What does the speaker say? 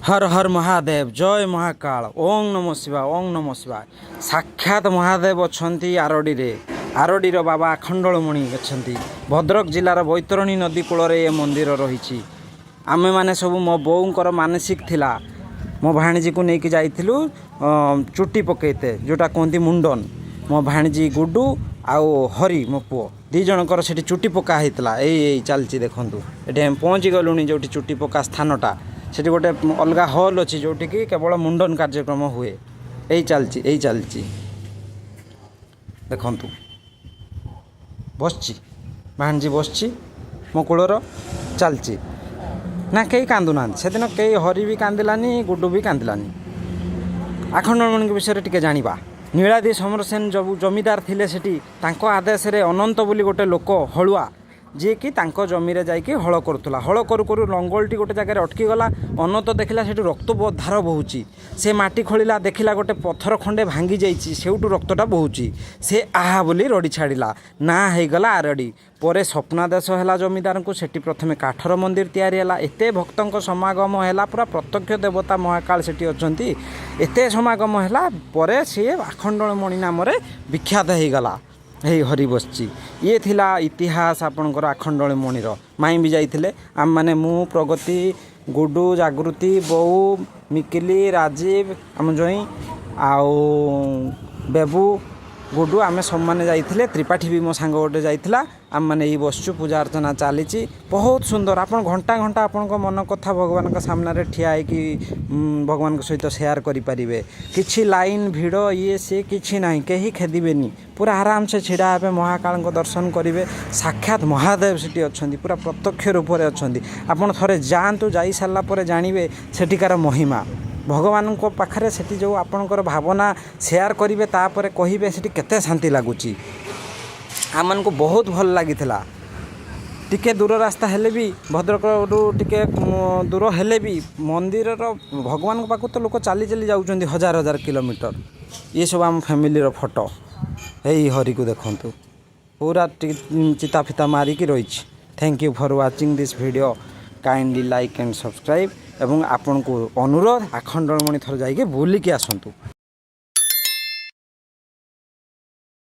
हर हर महादेव जय महाकाल ओं नमो शिवाय ओं नमो शिवाय साक्षात महादेव अछंती आरडी बाबा अखंडलमणि अछंती भद्रक जिलार बैतरणी नदी कूल ये मंदिर रही आमे माने सब मो बोउंकर मानसिक थिला मो भाणीजी को लेकिन जाइलु चुट्टी पकईते जोटा कहती मुंडन मो भाणीजी गुडू आउ हरी मो पुओ दी जनकर से चुट्टी पका होता यही चलती देखूँ ये पहुँची गलुणी जो चुट्टी पका स्थानटा से गोटे अलग हल अच्छी जोटि कि केवल मुंडन कार्यक्रम हुए यही चलती देखु बसची भाणजी बसची मो कूलर चलती ना कहीं कांदुना से दिन कई हरी भी कांदिलानी गुड्डू भी कांदिलानी आखंडलमणि विषय टिके जानिबा नीलाद्रि समरसेन जो जमीदार थिले सेठी तांको आदेश रे अनंत बोली गोटे लोक हलुआ जी कि तांको जमी रे जाइए हल करुला हल करू करू लंगलटी गोटे जगह अटकी गला अनंत देखला से रक्त धार बहुची से माटी खोलिला देखला गोटे पत्थर खंडे भांगी जाइए सेठू रक्तटा बहुची से आहा बोली रड़ी छाड़ा ना होगला आरडी पर स्वप्नादेश है जमीदार को सेठी प्रथमे काठर मंदिर तैयारी है एते भक्तों समागम है पूरा प्रत्यक्ष देवता महाकाल सेठी अच्छी एते समागम है पर सी आखंडलमणि नाम विख्यात हो गला हे हरि बसची ये थिला इतिहास आपणकर आखंडलमणिर माई भी जाइए आम मैंने मु प्रगति गुडू जागृति बऊ मिकिली राजीव आम जई आउ बेबू गुडू आमे सब मैंने जाइए त्रिपाठी भी मो सांग गोटे जाइला आम मैंने ये बसचु पूजा अर्चना चली बहुत सुंदर आप घंटा घंटा आपण मन कथा भगवान सामने ठिया कि भगवान सहित सेयार करें किसी लाइन भिड़ ये सी कि ना कहीं खेदेनि पूरा आराम से छिड़ा हे महाकाल दर्शन करेंगे साक्षात महादेव से अच्छा पूरा प्रत्यक्ष रूप से अच्छा आपड़ थे जातु जा सारापर जानवे सेठिकार महिमा भगवान पाखे से जो आपणकर भावना सेयार करेंगे तापर कहे से केते शांति लगुच आम को बहुत भल लगी टिके दूर रास्ता हेले भी भद्रक टिके दूर हेले भी मंदिर भगवान पाक तो लोक चली चली जाऊँ हजार हजार किलोमीटर ये सब आम फैमिली फोटो यही हरि को देखु पूरा चिता फिता मारिकी रही। Thank you for watching this video kindly like and subscribe एवं आपण को अनुरोध आखंडलमणि थर जाइए बुलिकी आसतु।